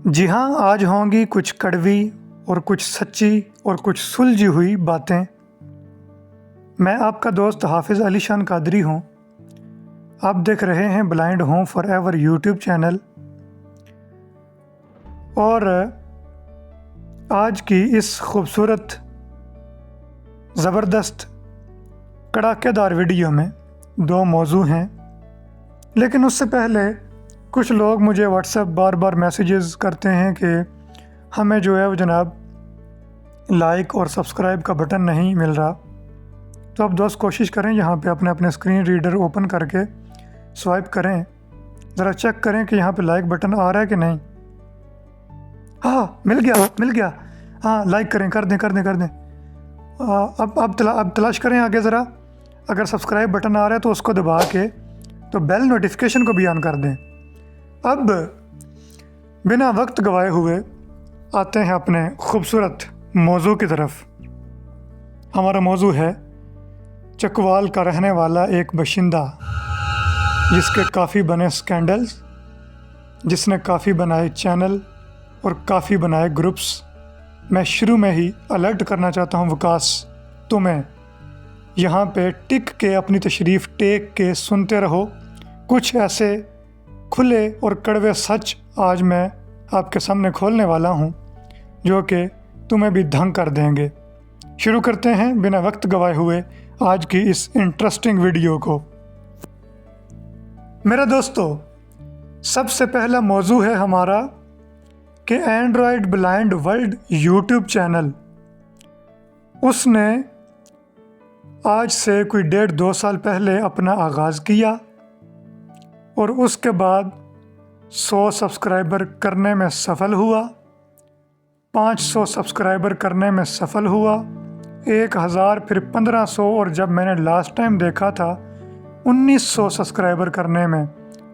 जी हाँ, आज होंगी कुछ कड़वी और कुछ सच्ची और कुछ सुलझी हुई बातें। मैं आपका दोस्त हाफिज़ अली शान कादरी हूँ। आप देख रहे हैं blind home for ever YouTube channel. और आज की इस खूबसूरत ज़बरदस्त कड़ाकेदार वीडियो में दो मौजू हैं, लेकिन उससे पहले कुछ लोग मुझे व्हाट्सएप बार बार मैसेजेस करते हैं कि हमें जो है वो जनाब लाइक और सब्सक्राइब का बटन नहीं मिल रहा। तो आप दोस्त कोशिश करें, यहाँ पे अपने स्क्रीन रीडर ओपन करके स्वाइप करें, ज़रा चेक करें कि यहाँ पे लाइक बटन आ रहा है कि नहीं। हाँ, मिल गया। हाँ, लाइक करें, कर दें। अब तलाश करें आगे ज़रा। अगर सब्सक्राइब बटन आ रहा है तो उसको दबा के तो बेल नोटिफिकेशन को भी ऑन कर दें। अब बिना वक्त गवाए हुए आते हैं अपने खूबसूरत मौजू की तरफ। हमारा मौजू है चकवाल का रहने वाला एक बाशिंदा जिसके काफ़ी बने स्कैंडल्स, जिसने काफ़ी बनाए चैनल और काफ़ी बनाए ग्रुप्स। मैं शुरू में ही अलर्ट करना चाहता हूँ विकास, तुम्हें यहाँ पे टिक के अपनी तशरीफ़ टेक के सुनते रहो। कुछ ऐसे खुले और कड़वे सच आज मैं आपके सामने खोलने वाला हूँ जो कि तुम्हें भी दंग कर देंगे। शुरू करते हैं बिना वक्त गवाए हुए आज की इस इंटरेस्टिंग वीडियो को। मेरे दोस्तों, सबसे पहला मौजू है हमारा कि Android blind world YouTube channel, उसने आज से कोई 1.5-2 साल पहले अपना आगाज़ किया और उसके बाद 100 सब्सक्राइबर करने में सफल हुआ, 500 सब्सक्राइबर करने में सफल हुआ, 1000, फिर 1500 और जब मैंने लास्ट टाइम देखा था 1900 सब्सक्राइबर करने में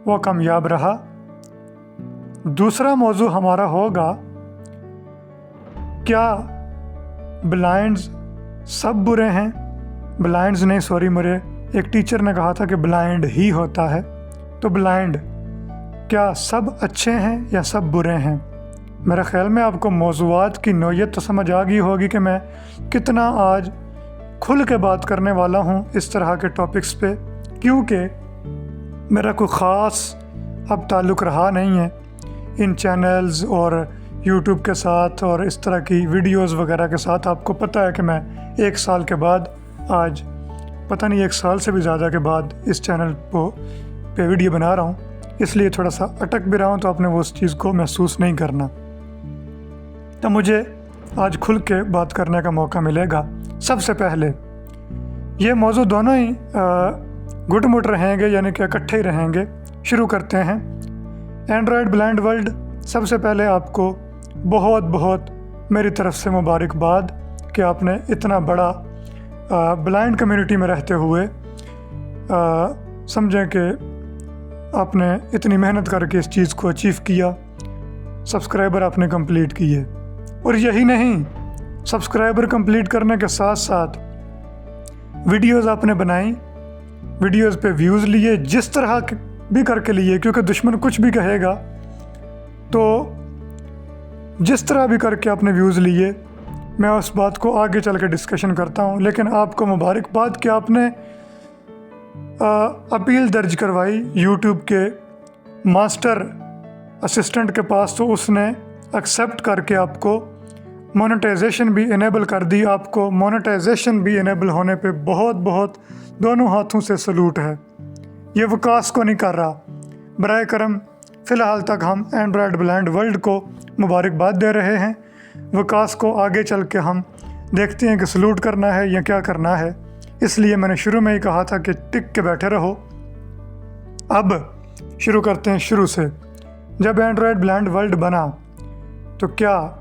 वो कामयाब रहा। दूसरा मौजू हमारा होगा, क्या ब्लाइंड्स सब बुरे हैं? ब्लाइंड्स नहीं, सॉरी, मेरे एक टीचर ने कहा था कि ब्लाइंड ही होता है। तो ब्लाइंड क्या सब अच्छे हैं या सब बुरे हैं? मेरे ख्याल में आपको मौज़ूआत की नौयत तो समझ आ गई होगी कि मैं कितना आज खुल के बात करने वाला हूँ इस तरह के टॉपिक्स पे, क्योंकि मेरा कोई ख़ास अब ताल्लुक़ रहा नहीं है इन चैनल्स और यूट्यूब के साथ और इस तरह की वीडियोस वगैरह के साथ। आपको पता है कि मैं 1 साल के बाद, आज पता नहीं 1 साल से भी ज़्यादा के बाद इस चैनल पे वीडियो बना रहा हूँ, इसलिए थोड़ा सा अटक भी रहा हूँ, तो आपने वो उस चीज़ को महसूस नहीं करना। तो मुझे आज खुल के बात करने का मौका मिलेगा। सबसे पहले ये मौजू दोनों ही गुट-मुट रहेंगे, यानी कि इकट्ठे ही रहेंगे। शुरू करते हैं। एंड्रॉयड ब्लाइंड वर्ल्ड, सबसे पहले आपको बहुत बहुत मेरी तरफ से मुबारकबाद कि आपने इतना बड़ा ब्लाइंड कम्युनिटी में रहते हुए समझें कि आपने इतनी मेहनत करके इस चीज़ को अचीव किया, सब्सक्राइबर आपने कंप्लीट किए। और यही नहीं, सब्सक्राइबर कंप्लीट करने के साथ साथ वीडियोस आपने बनाई, वीडियोस पे व्यूज़ लिए, जिस तरह भी करके लिए, क्योंकि दुश्मन कुछ भी कहेगा तो जिस तरह भी करके आपने व्यूज़ लिए, मैं उस बात को आगे चल के डिस्कशन करता हूँ। लेकिन आपको मुबारकबाद कि आपने अपील दर्ज करवाई यूट्यूब के मास्टर असिस्टेंट के पास, तो उसने एक्सेप्ट करके आपको मोनेटाइजेशन भी इनेबल कर दी। आपको मोनेटाइजेशन भी इनेबल होने पे बहुत बहुत दोनों हाथों से सलूट है। ये विकास को नहीं कर रहा, बराए करम फ़िलहाल तक हम एंड्रॉयड ब्लाइंड वर्ल्ड को मुबारकबाद दे रहे हैं। विकास को आगे चल के हम देखते हैं कि सलूट करना है या क्या करना है, इसलिए मैंने शुरू में ही कहा था कि टिक के बैठे रहो। अब शुरू करते हैं शुरू से। जब एंड्रॉयड ब्लाइंड वर्ल्ड बना तो क्या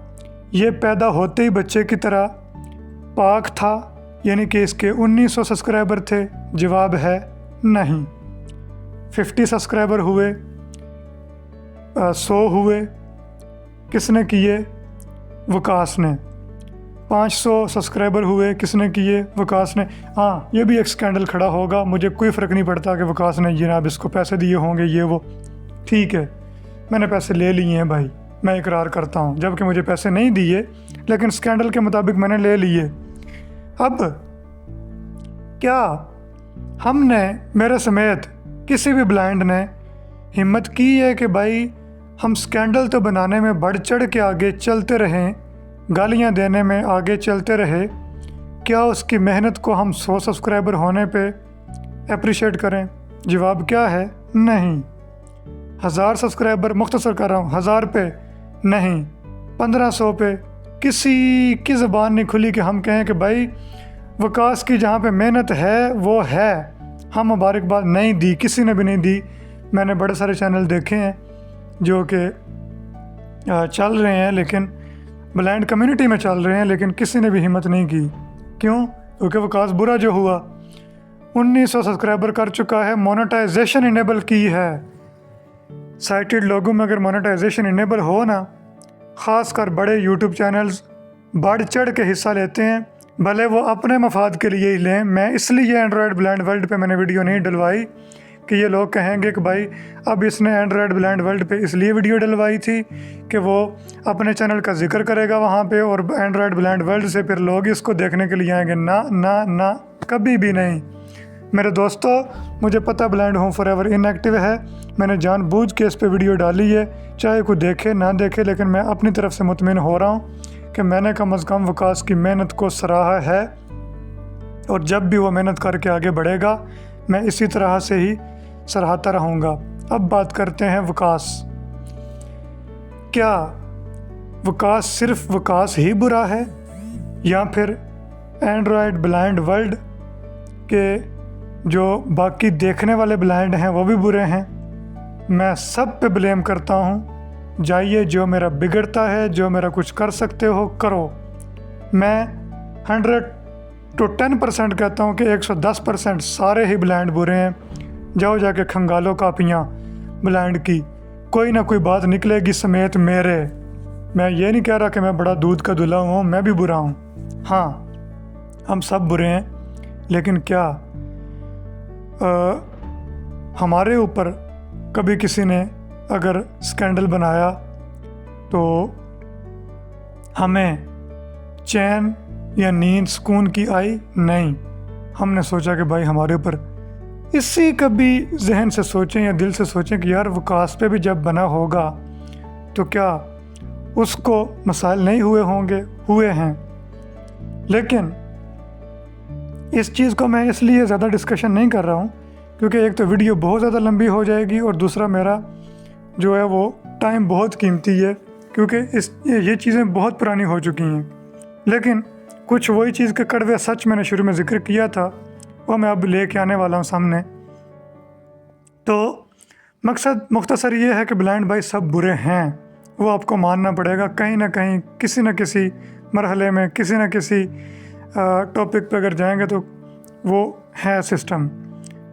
ये पैदा होते ही बच्चे की तरह पाक था, यानी कि इसके 1900 सब्सक्राइबर थे? जवाब है नहीं। 50 सब्सक्राइबर हुए, 100 हुए, किसने किए? विकास ने। 500 सब्सक्राइबर हुए, किसने किए? विकास ने। हाँ, ये भी एक स्कैंडल खड़ा होगा, मुझे कोई फ़र्क नहीं पड़ता कि विकास ने जनाब इसको पैसे दिए होंगे, ये वो, ठीक है, मैंने पैसे ले लिए हैं भाई, मैं इकरार करता हूँ, जबकि मुझे पैसे नहीं दिए, लेकिन स्कैंडल के मुताबिक मैंने ले लिए। अब क्या हमने, मेरे समेत किसी भी ब्लाइंड ने हिम्मत की है कि भाई हम स्कैंडल तो बनाने में बढ़ चढ़ के आगे चलते रहें, गालियाँ देने में आगे चलते रहे, क्या उसकी मेहनत को हम 100 सब्सक्राइबर होने पे अप्रिशिएट करें? जवाब क्या है? नहीं। 1000 सब्सक्राइबर, मुख्तसर कर रहा हूँ, 1000 पे नहीं, 1500 पे किसी की ज़बान नहीं खुली कि हम कहें कि भाई वकास की जहाँ पे मेहनत है वो है। हम मुबारकबाद नहीं दी, किसी ने भी नहीं दी। मैंने बड़े सारे चैनल देखे हैं जो कि चल रहे हैं, लेकिन ब्लाइंड कम्युनिटी में चल रहे हैं, लेकिन किसी ने भी हिम्मत नहीं की। क्यों? क्योंकि वकास बुरा जो हुआ 1900 सब्सक्राइबर कर चुका है, मोनेटाइजेशन इनेबल की है। साइटेड लोगों में अगर मोनेटाइजेशन इनेबल हो ना, ख़ासकर बड़े यूट्यूब चैनल्स बढ़ चढ़ के हिस्सा लेते हैं, भले वो अपने मफाद के लिए ही लें। मैं इसलिए एंड्रॉयड ब्लाइंड वर्ल्ड पे मैंने वीडियो नहीं डलवाई कि ये लोग कहेंगे कि भाई अब इसने एंड्रॉयड ब्लाइंड वर्ल्ड पे इसलिए वीडियो डलवाई थी कि वो अपने चैनल का जिक्र करेगा वहाँ पे, और एंड्रॉयड ब्लाइंड वर्ल्ड से फिर लोग इसको देखने के लिए आएंगे। ना ना ना, कभी भी नहीं। मेरे दोस्तों, मुझे पता ब्लाइंड होम फॉरएवर इनएक्टिव है, मैंने जानबूझ के इस पे वीडियो डाली है, चाहे कोई देखे ना देखे, लेकिन मैं अपनी तरफ से मुतमिन हो रहा हूँ कि मैंने कम अज़ कम वकास की मेहनत को सराहा है, और जब भी वो मेहनत करके आगे बढ़ेगा मैं इसी तरह से ही सराहता रहूँगा। अब बात करते हैं वकास। क्या वकास सिर्फ वकास ही बुरा है, या फिर एंड्रॉयड ब्लाइंड वर्ल्ड के जो बाकी देखने वाले ब्लाइंड हैं वो भी बुरे हैं? मैं सब पे ब्लेम करता हूँ। जाइए, जो मेरा बिगड़ता है, जो मेरा कुछ कर सकते हो करो। मैं 100 to 10% कहता हूँ कि 110% सारे ही ब्लाइंड बुरे हैं। जाओ जाके खंगालो कापियाँ ब्लाइंड की, कोई ना कोई बात निकलेगी समेत मेरे। मैं ये नहीं कह रहा कि मैं बड़ा दूध का दूल्हा हूँ, मैं भी बुरा हूँ। हाँ, हम सब बुरे हैं, लेकिन क्या हमारे ऊपर कभी किसी ने अगर स्कैंडल बनाया तो हमें चैन या नींद सुकून की आई? नहीं। हमने सोचा कि भाई हमारे ऊपर, इसी कभी जहन से सोचें या दिल से सोचें कि यार वकास पे भी जब बना होगा तो क्या उसको मसाइल नहीं हुए होंगे? हुए हैं। लेकिन इस चीज़ को मैं इसलिए ज़्यादा डिस्कशन नहीं कर रहा हूँ क्योंकि एक तो वीडियो बहुत ज़्यादा लंबी हो जाएगी, और दूसरा मेरा जो है वो टाइम बहुत कीमती है, क्योंकि ये चीज़ें बहुत पुरानी हो चुकी हैं। लेकिन कुछ वही चीज़ के कड़वे सच मैंने शुरू में जिक्र किया था वो मैं अब लेके आने वाला हूँ सामने। तो मकसद मुख्तसर ये है कि ब्लाइंड भाई सब बुरे हैं, वो आपको मानना पड़ेगा। कहीं ना कहीं किसी न किसी मरहले में किसी न किसी टॉपिक पे अगर जाएंगे तो वो है सिस्टम।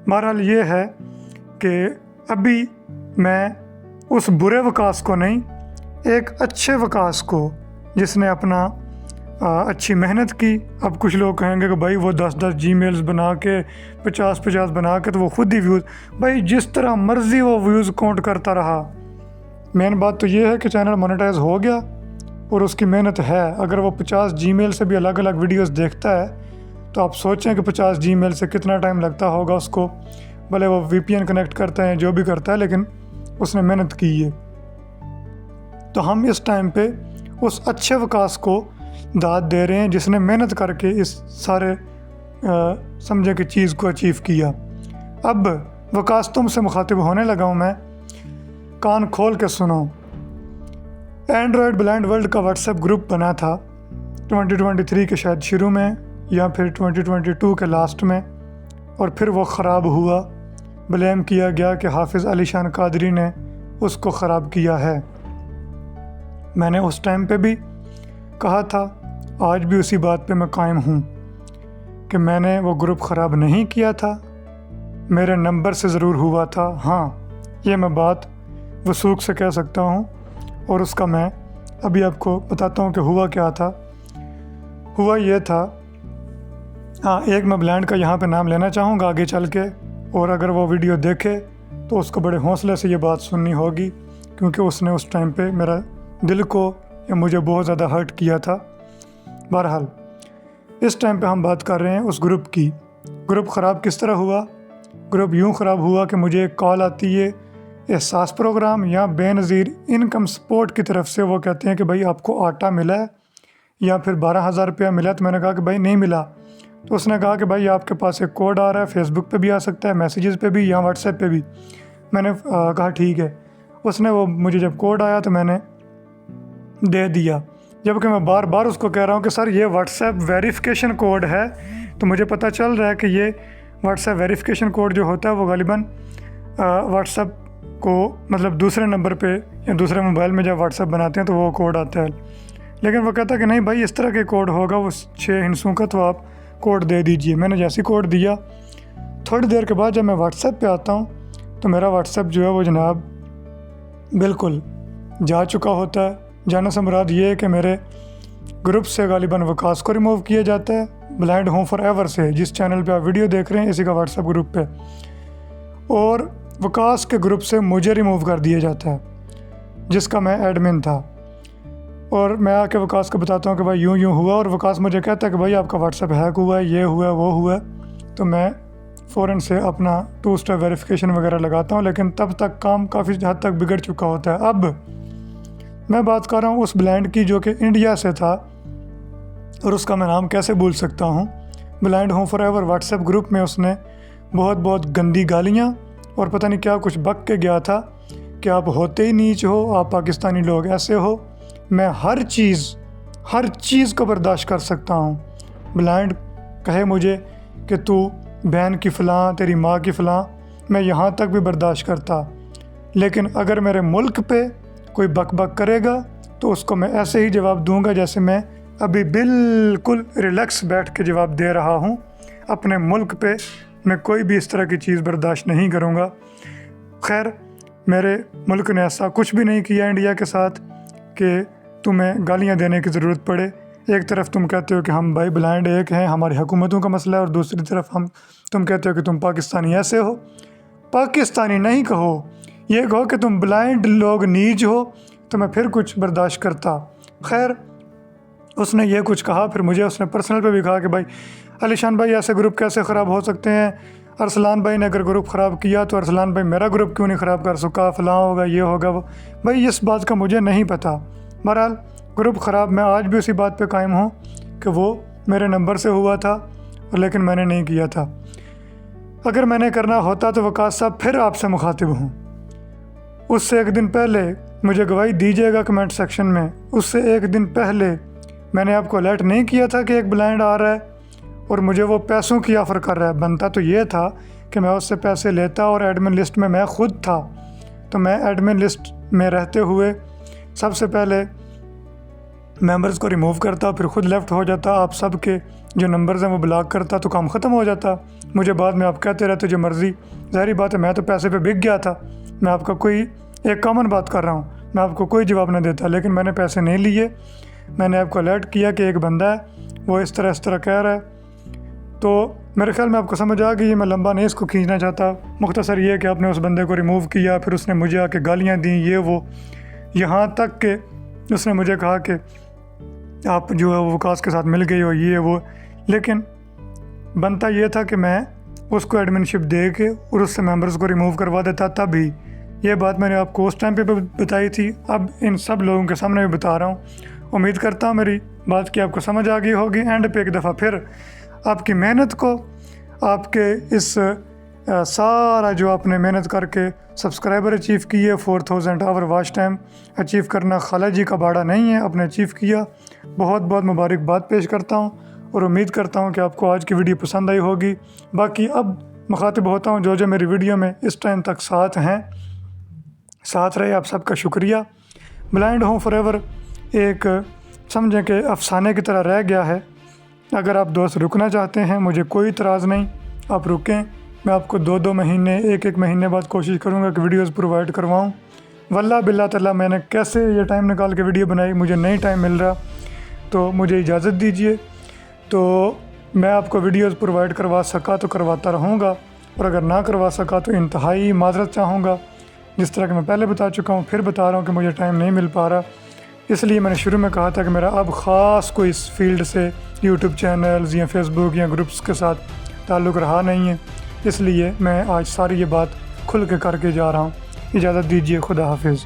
बहरहाल ये है कि अभी मैं उस बुरे वकास को नहीं, एक अच्छे वकास को जिसने अपना अच्छी मेहनत की। अब कुछ लोग कहेंगे कि भाई वो 10-10 जीमेल्स बना के 50-50 बना के तो वो खुद ही व्यूज़, भाई जिस तरह मर्ज़ी वो व्यूज़ काउंट करता रहा। मेन बात तो ये है कि चैनल मोनेटाइज हो गया और उसकी मेहनत है। अगर वो 50 जीमेल से भी अलग अलग वीडियोस देखता है तो आप सोचें कि 50 जीमेल से कितना टाइम लगता होगा उसको। भले वो VPN कनेक्ट करता है, जो भी करता है, लेकिन उसने मेहनत की है। तो हम इस टाइम पे उस अच्छे वकास को दाद दे रहे हैं जिसने मेहनत करके इस सारे समझे की चीज़ को अचीव किया। अब वकास तुमसे मुखातिब होने लगा हूँ मैं, कान खोल के सुनो। एंड्रॉयड ब्लाइंड वर्ल्ड का व्हाट्सएप ग्रुप बना था 2023 के शायद शुरू में या फिर 2022 के लास्ट में, और फिर वो ख़राब हुआ। ब्लेम किया गया कि हाफिज़ अली शान कादरी ने उसको ख़राब किया है। मैंने उस टाइम पे भी कहा था, आज भी उसी बात पे मैं कायम हूँ कि मैंने वो ग्रुप ख़राब नहीं किया था, मेरे नंबर से ज़रूर हुआ था। हाँ, ये मैं बात वसूख से कह सकता हूँ, और उसका मैं अभी आपको बताता हूँ कि हुआ क्या था। हुआ ये था, हाँ, एक मैं ब्लाइंड का यहाँ पे नाम लेना चाहूँगा आगे चल के, और अगर वो वीडियो देखे तो उसको बड़े हौसले से ये बात सुननी होगी, क्योंकि उसने उस टाइम पे मेरा दिल को या मुझे बहुत ज़्यादा हर्ट किया था। बहरहाल इस टाइम पे हम बात कर रहे हैं उस ग्रुप की। ग्रुप ख़राब किस तरह हुआ? ग्रुप यूँ ख़राब हुआ कि मुझे एक कॉल आती है एहसास प्रोग्राम या बेनज़ीर इनकम सपोर्ट की तरफ से। वो कहते हैं कि भाई आपको आटा मिला है या फिर 12,000 रुपया मिला। तो मैंने कहा कि भाई नहीं मिला। तो उसने कहा कि भाई आपके पास एक कोड आ रहा है, फेसबुक पे भी आ सकता है, मैसेजेस पे भी या व्हाट्सएप पे भी। मैंने कहा ठीक है। उसने वो मुझे जब कोड आया तो मैंने दे दिया, जबकि मैं बार बार उसको कह रहा हूँ कि सर ये व्हाट्सएप वेरिफिकेशन कोड है। तो मुझे पता चल रहा है कि ये व्हाट्सएप वेरिफिकेशन कोड जो होता है वो गालिबन व्हाट्सएप को मतलब दूसरे नंबर पे या दूसरे मोबाइल में जब व्हाट्सएप बनाते हैं तो वो कोड आता है। लेकिन वो कहता है कि नहीं भाई इस तरह के कोड होगा वो 6 हिंसों का, तो आप कोड दे दीजिए। मैंने जैसे कोड दिया, थोड़ी देर के बाद जब मैं व्हाट्सएप पे आता हूँ तो मेरा व्हाट्सएप जो है वो जनाब बिल्कुल जा चुका होता है। जाने से मुराद ये है कि मेरे ग्रुप से गालिबन वकास को रिमूव किया जाता है, ब्लाइंड होम फॉर एवर से, जिस चैनल पे आप वीडियो देख रहे हैं इसी का व्हाट्सएप ग्रुप पे, और वकास के ग्रुप से मुझे रिमूव कर दिया जाता है जिसका मैं एडमिन था। और मैं आके वकास को बताता हूँ कि भाई यूँ हुआ, और वकास मुझे कहता है कि भाई आपका व्हाट्सएप हैक हुआ है, ये हुआ है, वो हुआ है। तो मैं फ़ौरन से अपना 2 स्टेप वेरिफिकेशन वगैरह लगाता हूँ, लेकिन तब तक काम काफ़ी हद तक बिगड़ चुका होता है। अब मैं बात कर रहा हूँ उस ब्लाइंड की जो कि इंडिया से था, और उसका मैं नाम कैसे भूल सकता हूँ। Blind home for ever WhatsApp group में उसने बहुत गंदी गालियाँ और पता नहीं क्या कुछ बक के गया था कि आप होते ही नीच हो, आप पाकिस्तानी लोग ऐसे हो। मैं हर चीज़ को बर्दाश्त कर सकता हूँ। ब्लाइंड कहे मुझे कि तू बहन की फ़लाँ, तेरी माँ की फ़लाँ, मैं यहाँ तक भी बर्दाश्त करता। लेकिन अगर मेरे मुल्क पे कोई बक करेगा तो उसको मैं ऐसे ही जवाब दूंगा जैसे मैं अभी बिल्कुल रिलैक्स बैठ के जवाब दे रहा हूँ। अपने मुल्क पे मैं कोई भी इस तरह की चीज़ बर्दाश्त नहीं करूँगा। खैर मेरे मुल्क ने ऐसा कुछ भी नहीं किया इंडिया के साथ कि तुम्हें गालियाँ देने की ज़रूरत पड़े। एक तरफ तुम कहते हो कि हम भाई ब्लाइंड एक हैं, हमारी हुकूमतों का मसला है, और दूसरी तरफ तुम कहते हो कि तुम पाकिस्तानी ऐसे हो। पाकिस्तानी नहीं कहो, ये कहो कि तुम ब्लाइंड लोग नीच हो, तो मैं फिर कुछ बर्दाश्त करता। खैर उसने ये कुछ कहा, फिर मुझे उसने पर्सनल पे भी कहा कि भाई अलीशान भाई ऐसे ग्रुप कैसे ख़राब हो सकते हैं? अरसलान भाई ने अगर ग्रुप ख़राब किया तो अरसलान भाई मेरा ग्रुप क्यों नहीं ख़राब कर सका? फ़लाँ होगा, ये होगा, वो। भाई इस बात का मुझे नहीं पता। बहरहाल ग्रुप ख़राब, मैं आज भी उसी बात पे कायम हूँ कि वो मेरे नंबर से हुआ था, और लेकिन मैंने नहीं किया था। अगर मैंने करना होता तो वकास साहब फिर आपसे मुखातिब हूँ। उससे एक दिन पहले मुझे गवाही दीजिएगा कमेंट सेक्शन में। उससे एक दिन पहले मैंने आपको अलर्ट नहीं किया था कि एक ब्लाइंड आ रहा है और मुझे वो पैसों की ऑफ़र कर रहा है। बनता तो ये था कि मैं उससे पैसे लेता और एडमिन लिस्ट में मैं ख़ुद था, तो मैं एडमिन लिस्ट में रहते हुए सबसे पहले मेंबर्स को रिमूव करता, फिर ख़ुद लेफ़्ट हो जाता, आप सब के जो नंबर्स हैं वो ब्लॉक करता, तो काम ख़त्म हो जाता। मुझे बाद में आप कहते रहते जो मर्ज़ी। ज़ाहिर बात है मैं तो पैसे पे बिक गया था। मैं आपका कोई एक कॉमन बात कर रहा हूँ, मैं आपको कोई जवाब नहीं देता, लेकिन मैंने पैसे नहीं लिए। मैंने आपको अलर्ट किया कि एक बंदा है वो इस तरह कह रहा है, तो मेरे ख्याल में आपको समझ आ गई। मैं लंबा नहीं इसको खींचना चाहता। मुख्तसर ये कि आपने उस बंदे को रिमूव किया, फिर उसने मुझे आके गालियाँ दी, ये वो, यहाँ तक कि उसने मुझे कहा कि आप जो है वो वकास के साथ मिल गई हो, ये वो। लेकिन बनता ये था कि मैं उसको एडमिनशिप दे के और उससे मेंबर्स को रिमूव करवा देता। तभी ये बात मैंने आपको उस टाइम पे बताई थी, अब इन सब लोगों के सामने भी बता रहा हूँ। उम्मीद करता हूँ मेरी बात की आपको समझ आ गई होगी। एंड पे एक दफ़ा फिर आपकी मेहनत को, आपके इस सारा जो आपने मेहनत करके सब्सक्राइबर अचीव किए, 4000 आवर वॉच टाइम अचीव करना खाला जी का बाड़ा नहीं है, आपने अचीव किया। बहुत बहुत मुबारकबाद पेश करता हूँ और उम्मीद करता हूँ कि आपको आज की वीडियो पसंद आई होगी। बाकी अब मुखातिब होता हूँ जो मेरी वीडियो में इस टाइम तक साथ हैं, साथ रहे, आप सबका शुक्रिया। ब्लाइंड होम फॉरएवर एक समझें कि अफसाने की तरह रह गया है। अगर आप दोस्त रुकना चाहते हैं, मुझे कोई इतराज़ नहीं, आप रुकें। मैं आपको 2-2 महीने, 1-1 महीने बाद कोशिश करूँगा कि वीडियोज़ प्रोवाइड करवाऊँ। वल्लाह बिल्लाह तल्ला मैंने कैसे ये टाइम निकाल के वीडियो बनाई, मुझे नहीं टाइम मिल रहा, तो मुझे इजाज़त दीजिए। तो मैं आपको वीडियोज़ प्रोवाइड करवा सका तो करवाता रहूँगा, और अगर ना करवा सका तो इंतहाई माज़रत चाहूँगा। जिस तरह कि मैं पहले बता चुका हूँ, फिर बता रहा हूँ कि मुझे टाइम नहीं मिल पा रहा। इसलिए मैंने शुरू में कहा था कि मेरा अब ख़ास कोई इस फील्ड से यूट्यूब चैनल्स या फेसबुक या ग्रुप्स के साथ ताल्लुक़ रहा नहीं है, इसलिए मैं आज सारी ये बात खुल के करके जा रहा हूँ। इजाज़त दीजिए, खुदा हाफिज़।